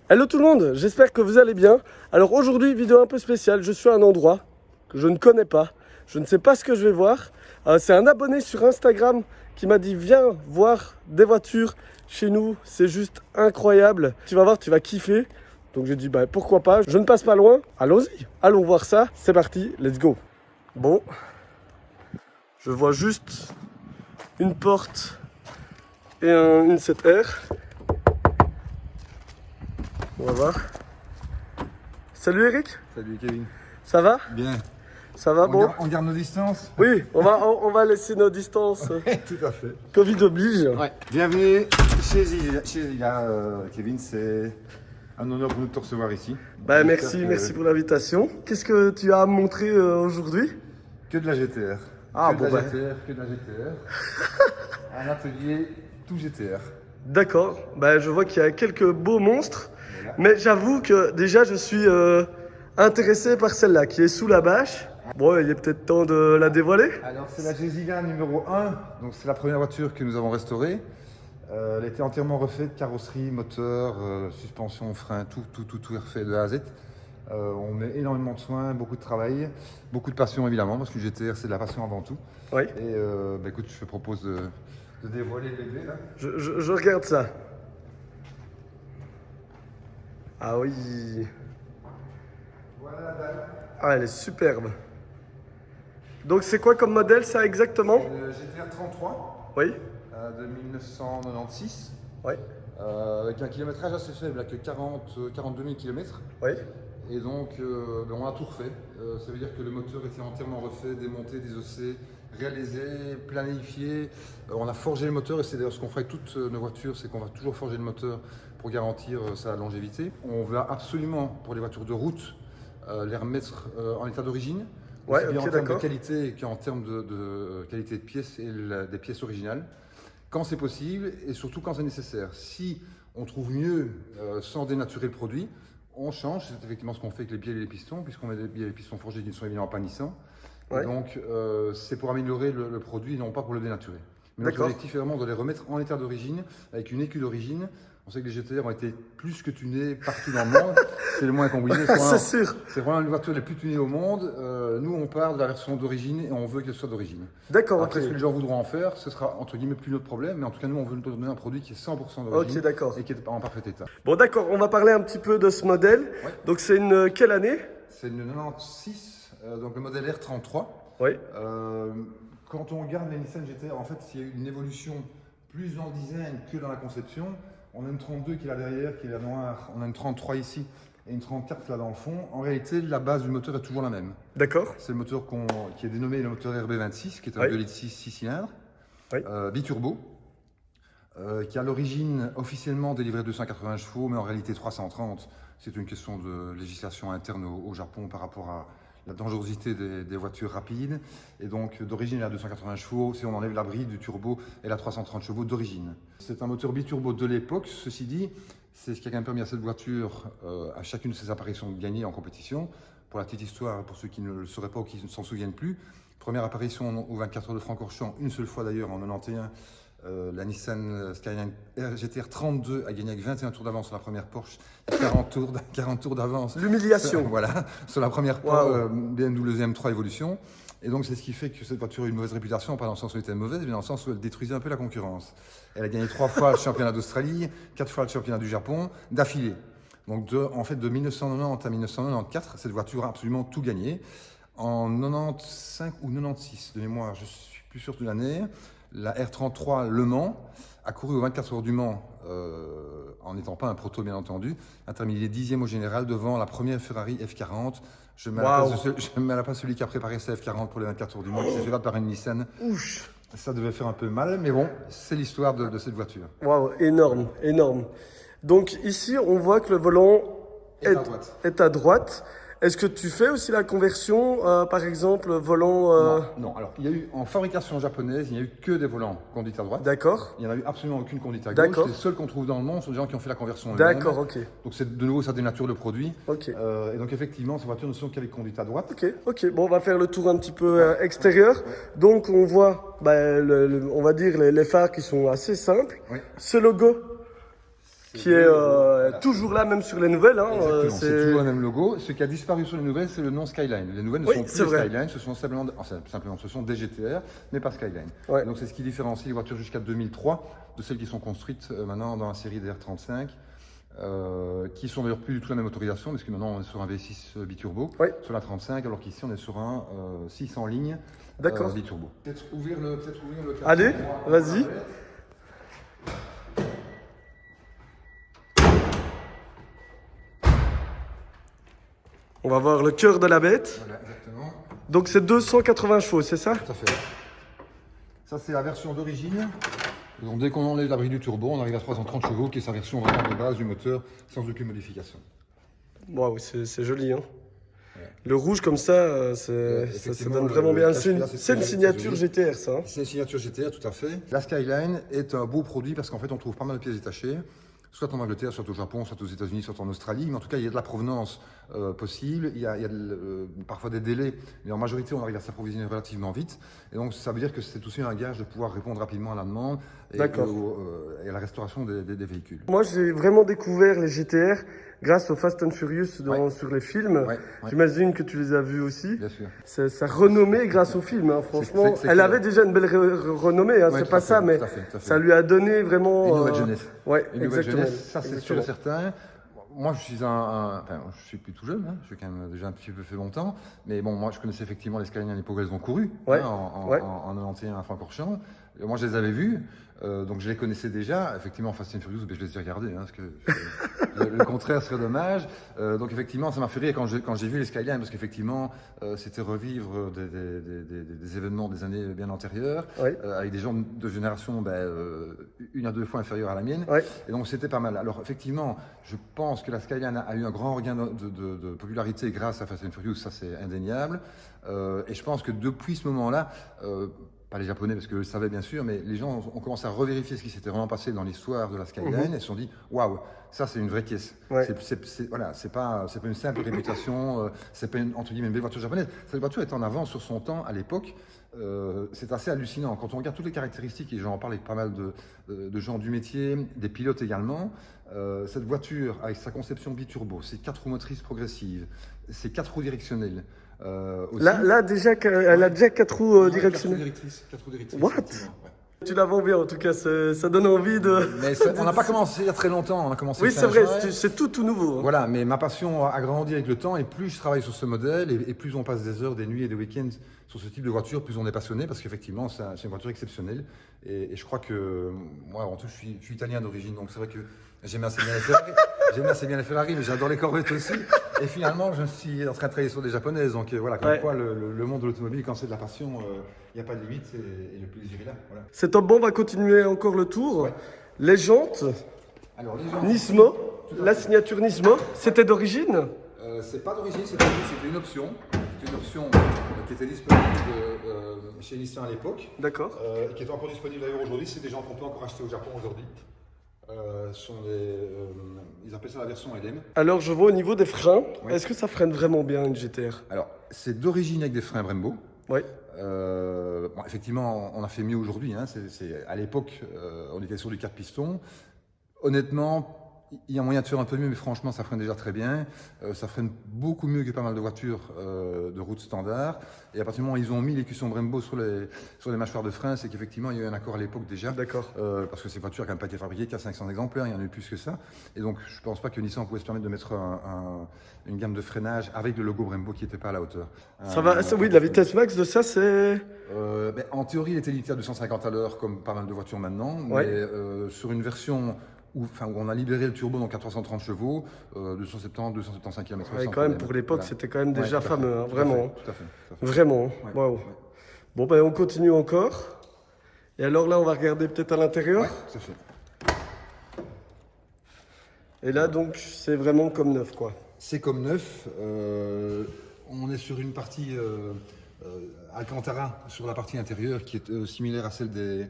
Hello tout le monde, j'espère que vous allez bien. Alors aujourd'hui, vidéo un peu spéciale, je suis à un endroit que je ne connais pas. Je ne sais pas ce que je vais voir. C'est un abonné sur Instagram qui m'a dit viens voir des voitures chez nous, c'est juste incroyable. Tu vas voir, tu vas kiffer. Donc j'ai dit bah pourquoi pas, je ne passe pas loin, allons-y. Allons voir ça, c'est parti, let's go. Bon, je vois juste une porte et une 7R. On va voir. Salut Eric, Salut Kevin. ça va? Bien. Ça va bon? On garde nos distances. Oui, on va laisser nos distances. Tout à fait. Covid oblige. Ouais. Bienvenue chez Ila, Kevin. C'est un honneur pour nous de te recevoir ici. Bah, merci pour l'invitation. Qu'est-ce que tu as à me montrer aujourd'hui? Que de la GTR. Ah, que bon, de la bah. GTR, que de la GTR. Un atelier tout GTR. D'accord, bah, je vois qu'il y a quelques beaux monstres. Voilà. Mais j'avoue que déjà je suis intéressé par celle-là qui est sous la bâche. Bon, il est peut-être temps de la dévoiler. Alors c'est la Jessica numéro 1. Donc c'est la première voiture que nous avons restaurée. Elle était entièrement refaite, carrosserie, moteur, suspension, frein, tout est refait de A à Z. On met énormément de soins, beaucoup de travail, beaucoup de passion évidemment, parce que GTR c'est de la passion avant tout. Oui. Et bah, écoute, je te propose de dévoiler le bébé là. Je regarde ça. Ah oui. Voilà la dalle. Ah, elle est superbe. Donc c'est quoi comme modèle ça exactement? Le GTR 33 Oui. de 1996. Oui. Avec un kilométrage assez faible, à que 42 000 km. Oui. Et donc, ben, on a tout refait. Ça veut dire que le moteur était entièrement refait, démonté, désossé, réalisé, planifié. On a forgé le moteur et c'est d'ailleurs ce qu'on fait avec toutes nos voitures, c'est qu'on va toujours forger le moteur pour garantir sa longévité. On va absolument, pour les voitures de route, les remettre en état d'origine. Ouais, Aussi bien ok, en termes de d'accord. qualité qu'en termes de qualité de pièces et des pièces originales. Quand c'est possible et surtout quand c'est nécessaire. Si on trouve mieux sans dénaturer le produit, on change. C'est effectivement ce qu'on fait avec les bielles et les pistons, puisqu'on met des bielles et les pistons forgés qui ne sont évidemment pas Nissan. Ouais. Et donc, c'est pour améliorer le produit, non pas pour le dénaturer. Mais notre D'accord. objectif est vraiment de les remettre en état d'origine, avec une écu d'origine. On sait que les GTR ont été plus que tunés partout dans le monde. C'est le moins qu'on puisse dire. C'est sûr. C'est vraiment une voiture les plus tunées au monde. Nous, on part de la version d'origine et on veut qu'elle soit d'origine. D'accord, ok. Après, ce que les gens voudront en faire, ce sera entre guillemets plus notre problème. Mais en tout cas, nous, on veut donner un produit qui est 100% d'origine. Ok, d'accord. Et qui est en parfait état. Bon d'accord, on va parler un petit peu de ce modèle. Ouais. Donc c'est une quelle année? C'est une 96, donc le modèle R33. Oui. Quand on regarde les Nissan GTR, en fait, il y a eu une évolution plus dans le design que dans la conception. On a une 32 qui est là derrière, qui est la noire. On a une 33 ici et une 34 là dans le fond. En réalité, la base du moteur est toujours la même. D'accord. C'est le moteur qui est dénommé le moteur RB26, qui est un Oui. 2 litres 6 cylindres, Oui. biturbo, qui à l'origine officiellement délivrait 280 chevaux, mais en réalité 330. C'est une question de législation interne au Japon par rapport à la dangerosité des voitures rapides. Et donc d'origine, elle a 280 chevaux. Si on enlève la bride du turbo, elle a 330 chevaux d'origine. C'est un moteur biturbo de l'époque. Ceci dit, c'est ce qui a quand même permis à cette voiture, à chacune de ses apparitions, de gagner en compétition. Pour la petite histoire, pour ceux qui ne le sauraient pas ou qui ne s'en souviennent plus, première apparition aux 24 heures de Francorchamps, une seule fois d'ailleurs en 91. La Nissan Skyline GTR 32 a gagné avec 21 tours d'avance sur la première Porsche, 40 tours d'avance. L'humiliation. Voilà, sur la première Wow. BMW M3 Evolution. Et donc, c'est ce qui fait que cette voiture a une mauvaise réputation, pas dans le sens où elle était mauvaise, mais dans le sens où elle détruisait un peu la concurrence. Elle a gagné 3 fois le championnat d'Australie, 4 fois le championnat du Japon, d'affilée. Donc, en fait, de 1990 à 1994, cette voiture a absolument tout gagné. En 95 ou 96, de mémoire, je suis plus sûr de l'année, la R33 Le Mans a couru aux 24 heures du Mans, en n'étant pas un proto bien entendu, a terminé 10e au général devant la première Ferrari F40. Je mets à la place celui qui a préparé sa F40 pour les 24 heures du Mans, qui s'est fait battre par une Nissan. Ouch. Ça devait faire un peu mal, mais bon, c'est l'histoire de cette voiture. Waouh, énorme, énorme. Donc ici, on voit que le volant Et à droite. est à droite. Est-ce que tu fais aussi la conversion, par exemple, volant... Non, alors il y a eu en fabrication japonaise, il n'y a eu que des volants conduits à droite. D'accord. Il n'y en a eu absolument aucune conduite à gauche. D'accord. Les seuls qu'on trouve dans le monde sont des gens qui ont fait la conversion eux-mêmes. D'accord, ok. Donc c'est de nouveau ça dénature le produit. Ok. Et donc effectivement, ces voitures ne sont qu'avec conduite à droite. Ok, ok. Bon, on va faire le tour un petit peu extérieur. Donc, on voit, bah, on va dire, les phares qui sont assez simples. Oui. Ce logo, qui est toujours là, même sur les nouvelles. Hein, exactement, c'est toujours le même logo. Ce qui a disparu sur les nouvelles, c'est le nom Skyline. Les nouvelles ne sont plus les Skyline, ce sont simplement ce sont des GTR, mais pas Skyline. Ouais. Donc c'est ce qui différencie les voitures jusqu'à 2003 de celles qui sont construites maintenant dans la série des R35. Qui sont d'ailleurs plus du tout la même autorisation, parce que maintenant on est sur un V6 biturbo, sur la 35, alors qu'ici on est sur un 6 en ligne biturbo. Peut-être ouvrir le carton. Allez, vas-y. On va voir le cœur de la bête. Voilà, exactement. Donc c'est 280 chevaux, c'est ça? Tout à fait. Ça c'est la version d'origine. Donc dès qu'on enlève la bride du turbo, on arrive à 330 chevaux, qui est sa version vraiment de base du moteur, sans aucune modification. Waouh, c'est joli, hein. Ouais. Le rouge comme ça, ça donne vraiment bien. C'est une signature GTR, ça. Hein. C'est une signature GTR, tout à fait. La Skyline est un beau produit parce qu'en fait, on trouve pas mal de pièces détachées, soit en Angleterre, soit au Japon, soit aux États-Unis, soit en Australie. Mais en tout cas, il y a de la provenance possible. Il y a parfois des délais, mais en majorité, on arrive à s'approvisionner relativement vite. Et donc, ça veut dire que c'est aussi un gage de pouvoir répondre rapidement à la demande et à la restauration des véhicules. Moi, j'ai vraiment découvert les GTR grâce au Fast and Furious sur les films. J'imagine que tu les as vus aussi. Bien sûr. Sa renommée grâce au film, hein, franchement. Elle avait déjà une belle renommée, hein, c'est pas ça, mais ça lui a donné vraiment... Une nouvelle jeunesse. Ouais, une nouvelle jeunesse, ça c'est sûr et certain. Moi, je suis je suis plus tout jeune, hein, je suis quand même déjà un petit peu fait longtemps, mais bon, moi je connaissais effectivement les Skyline à l'époque où elles ont couru, en 91 à Francorchamps. Moi, je les avais vus, donc je les connaissais déjà. Effectivement, Fast and Furious, je les ai regardés, hein, parce que le contraire serait dommage. Donc effectivement, ça m'a fait rire quand j'ai vu les Skyline, parce qu'effectivement, c'était revivre des événements des années bien antérieures, avec des gens de génération une à deux fois inférieure à la mienne. Et donc c'était pas mal. Alors effectivement, je pense que la Skyline a eu un grand regain de popularité grâce à Fast and Furious, ça c'est indéniable. Et je pense que depuis ce moment-là, pas les Japonais parce que je le savais bien sûr, mais les gens ont commencé à revérifier ce qui s'était vraiment passé dans l'histoire de la Skyline et se sont dit waouh, ça c'est une vraie caisse. C'est pas une simple réputation, c'est pas entre guillemets une belle voiture japonaise. Cette voiture est en avance sur son temps à l'époque. C'est assez hallucinant quand on regarde toutes les caractéristiques, et j'en parle avec pas mal de gens du métier, des pilotes également. Cette voiture avec sa conception biturbo, ses 4 roues motrices progressives, ses 4 roues directionnelles. Là déjà, elle a déjà 4 roues directionnelles. 4 roues directrices. What? Tu la vends bien en tout cas, ça donne envie de... Mais on n'a pas commencé il y a très longtemps, on a commencé. Oui, c'est vrai, c'est tout nouveau. Hein. Voilà, mais ma passion a grandi avec le temps, et plus je travaille sur ce modèle, et plus on passe des heures, des nuits et des week-ends sur ce type de voiture, plus on est passionné, parce qu'effectivement, c'est une voiture exceptionnelle. Et je crois que moi, avant tout, je suis italien d'origine, donc c'est vrai que j'aime assez bien les Ferrari. J'aime assez bien les Ferrari, mais j'adore les Corvettes aussi. Et finalement, je suis en train de travailler sur des japonaises. Donc voilà, comme quoi le monde de l'automobile, quand c'est de la passion, il n'y a pas de limite, et le plaisir est là. Voilà. C'est top, bon, on va continuer encore le tour. Les jantes. Alors, les jantes. Nismo, la signature Nismo, c'était d'origine? C'est pas d'origine, c'était une option. C'était une option qui était disponible chez Nissan à l'époque. D'accord. Qui est encore disponible d'ailleurs aujourd'hui. C'est des jantes qu'on peut encore acheter au Japon aujourd'hui. Ils appellent ça la version LM. Alors je vois au niveau des freins, est-ce que ça freine vraiment bien une GTR? Alors c'est d'origine avec des freins Brembo. Oui. Bon, effectivement, on a fait mieux aujourd'hui. Hein. À l'époque, on était sur du 4 pistons. Honnêtement, il y a moyen de faire un peu mieux, mais franchement, ça freine déjà très bien. Ça freine beaucoup mieux que pas mal de voitures de route standard. Et à partir du moment où ils ont mis les cuissons Brembo sur les mâchoires de frein, c'est qu'effectivement, il y a eu un accord à l'époque déjà. D'accord. Parce que ces voitures n'ont quand même pas été fabriquées qu'à 500 exemplaires, il y en a eu plus que ça. Et donc, je ne pense pas que Nissan pouvait se permettre de mettre une gamme de freinage avec le logo Brembo qui n'était pas à la hauteur. Oui, la vitesse max de ça, c'est... En théorie, il était limité à 250 à l'heure, comme pas mal de voitures maintenant. Mais sur une version... où on a libéré le turbo, donc à 330 chevaux, 270, 275 km/h. Ouais, quand même, pour l'époque, c'était quand même déjà fameux, hein, vraiment. Tout à fait. Vraiment, waouh. Bon, ben on continue encore. Et alors là, on va regarder peut-être à l'intérieur. Oui, tout à fait. Et là, donc, c'est vraiment comme neuf, quoi. C'est comme neuf. On est sur une partie Alcantara, sur la partie intérieure, qui est similaire à celle des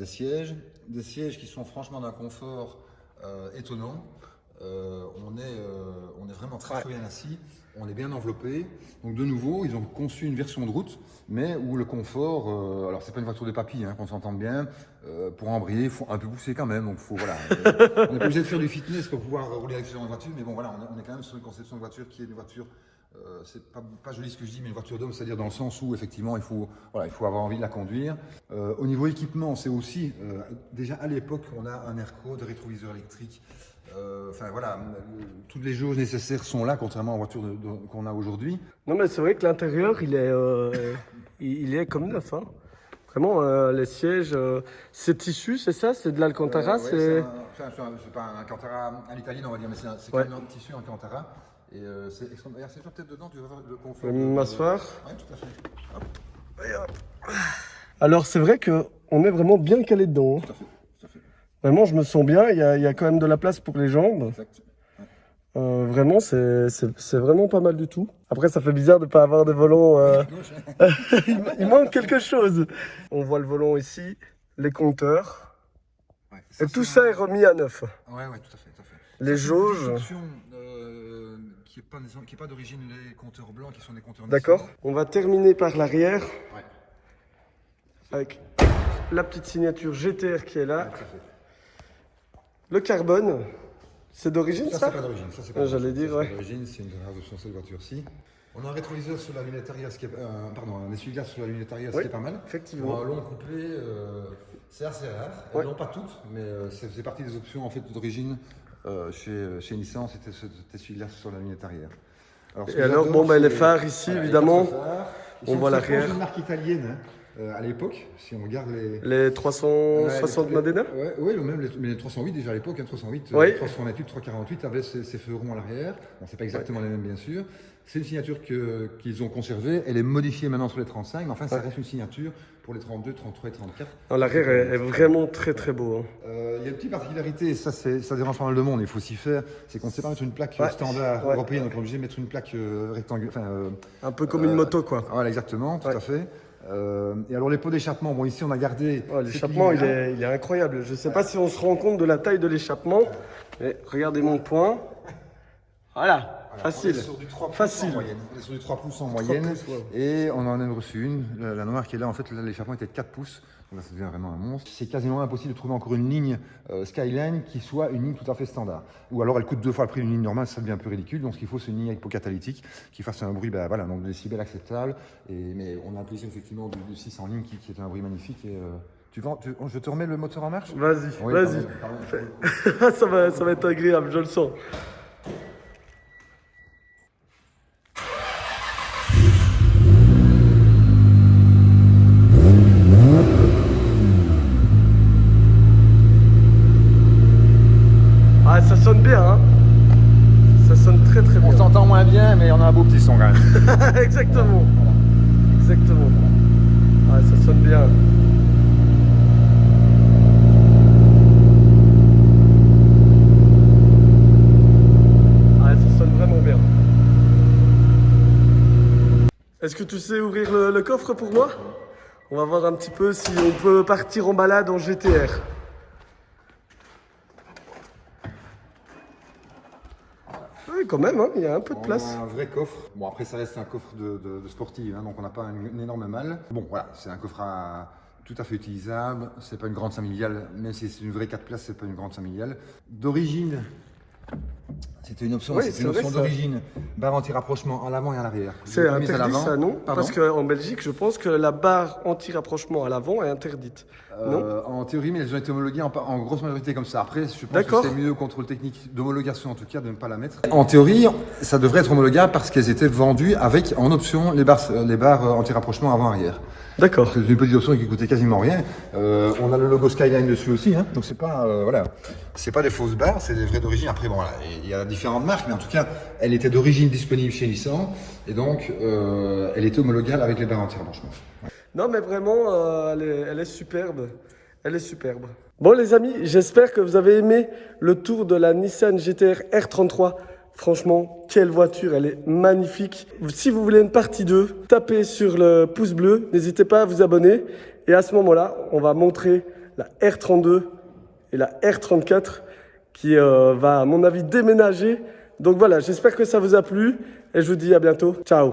sièges qui sont franchement d'un confort étonnant. On est vraiment très bien assis. On est bien enveloppé. Donc de nouveau, ils ont conçu une version de route, mais où le confort, alors c'est pas une voiture de papy, qu'on s'entende bien. Pour embrayer, il faut un peu pousser quand même. Donc faut voilà, on n'est pas obligé de faire du fitness pour pouvoir rouler avec ce genre de voiture, mais bon voilà, on est quand même sur une conception de voiture qui est une voiture. C'est pas joli ce que je dis, mais une voiture d'homme, c'est-à-dire dans le sens où effectivement il faut avoir envie de la conduire. Au niveau équipement, c'est aussi déjà à l'époque, on a un airco de rétroviseur électrique. Enfin voilà, toutes les jauges nécessaires sont là, contrairement aux voitures qu'on a aujourd'hui. Non, mais c'est vrai que l'intérieur, il est comme neuf. Hein. Vraiment, les sièges, c'est tissu, c'est ça? C'est de l'Alcantara? C'est pas un Alcantara à l'italienne, on va dire, mais c'est quand même un tissu Alcantara. Et c'est extrêmement. C'est peut-être dedans, tu vas voir le confort. Je vais m'asseoir. Oui, tout à fait. Hop. Et hop. Alors, c'est vrai qu'on est vraiment bien calé dedans. Hein. Tout à fait. Tout à fait. Vraiment, je me sens bien. Il y a quand même de la place pour les jambes. Exact. Vraiment, c'est vraiment pas mal du tout. Après, ça fait bizarre de ne pas avoir de volant. Il manque quelque chose. On voit le volant ici, les compteurs. Ouais, et tout ça est remis à neuf. Ouais, tout à fait. Tout à fait. Les jauges. Qui n'est pas d'origine les compteurs blancs, qui sont des compteurs. D'accord. On va terminer par l'arrière. Ouais. Avec la petite signature GTR qui est là. Ouais, tout à fait. Le carbone. C'est d'origine ça? C'est pas d'origine. J'allais dire, ouais. C'est d'origine, c'est une rare option cette voiture-ci. On a un rétroviseur sur la lunette arrière, un essuie-glace sur la lunette arrière, ce qui est pas mal. Effectivement. Pour un long couplet, c'est assez rare. Elles n'ont pas toutes, mais ça faisait partie des options en fait d'origine chez Nissan, c'était cet essuie-glace sur la lunette arrière. Les phares ici, évidemment. On voit l'arrière. C'est une marque italienne. À l'époque, si on regarde les 360 Modena. Oui, même les 308 déjà à l'époque, 308, 328, 348 avaient ces feux ronds à l'arrière. Bon, c'est pas exactement les mêmes bien sûr. C'est une signature qu'ils ont conservée. Elle est modifiée maintenant sur les 35, mais enfin ça reste une signature pour les 32, 33 et 34. L'arrière est vraiment très très beau. Hein. Il y a une petite particularité, ça dérange pas mal de monde, il faut s'y faire, c'est qu'on ne sait pas mettre une plaque standard européenne, donc on est obligé de mettre une plaque rectangulaire. Un peu comme une moto quoi. Voilà, exactement, tout à fait. Et alors les pots d'échappement, bon ici on a gardé... l'échappement il est incroyable, je ne sais pas si on se rend compte de la taille de l'échappement, mais regardez mon poing, voilà. Facile. On est sur du 3 pouces Facile. en moyenne. On est sur du 3 pouces en moyenne. Et on en a reçu une, la noire qui est là. En fait, l'échappement était de 4 pouces. Donc là, ça devient vraiment un monstre. C'est quasiment impossible de trouver encore une ligne Skyline qui soit une ligne tout à fait standard. Ou alors, elle coûte 2 fois le prix d'une ligne normale, ça devient un peu ridicule. Donc, ce qu'il faut, c'est une ligne avec pot catalytique qui fasse un bruit, donc de décibels acceptable. Mais on a apprécié effectivement du 6 en ligne qui est un bruit magnifique. Et, je te remets le moteur en marche? Vas-y, oui, vas-y. Ça va être agréable, je le sens. Ça sonne bien, hein. Ça sonne très très bien. On s'entend moins bien, mais on a un beau petit son quand même. Exactement. Voilà. Exactement. Ça sonne bien. Ça sonne vraiment bien. Est-ce que tu sais ouvrir le coffre pour moi? On va voir un petit peu si on peut partir en balade en GTR. Oui, quand même, hein, il y a un peu de place. On a un vrai coffre. Bon, après, ça reste un coffre de sportive, donc on n'a pas un énorme mal. Bon, voilà, c'est un coffre tout à fait utilisable. C'est pas une grande familiale, même si c'est une vraie 4 places, c'est pas une grande familiale. D'origine, c'était une option, d'origine. Barre anti-rapprochement à l'avant et à l'arrière. C'est interdit ça, non? Parce qu'en Belgique, je pense que la barre anti-rapprochement à l'avant est interdite. Non, en théorie, mais elles ont été homologuées en grosse majorité comme ça. Après, je pense que c'est mieux au contrôle technique d'homologation, en tout cas, de ne pas la mettre. En théorie, ça devrait être homologable parce qu'elles étaient vendues avec, en option, les barres anti-rapprochement avant-arrière. D'accord. C'est une petite option qui coûtait quasiment rien. On a le logo Skyline dessus aussi, hein, donc c'est pas, c'est pas des fausses barres, c'est des vraies d'origine. Après, bon, voilà, il y a différentes marques, mais en tout cas, elle était d'origine disponible chez Nissan, et donc elle était homologable avec les barres anti-rapprochement. Non, mais vraiment, elle est superbe. Elle est superbe. Bon, les amis, j'espère que vous avez aimé le tour de la Nissan GTR R33. Franchement, quelle voiture, elle est magnifique. Si vous voulez une partie 2, tapez sur le pouce bleu. N'hésitez pas à vous abonner. Et à ce moment-là, on va montrer la R32 et la R34 qui va, à mon avis, déménager Donc voilà, j'espère que ça vous a plu et je vous dis à bientôt. Ciao.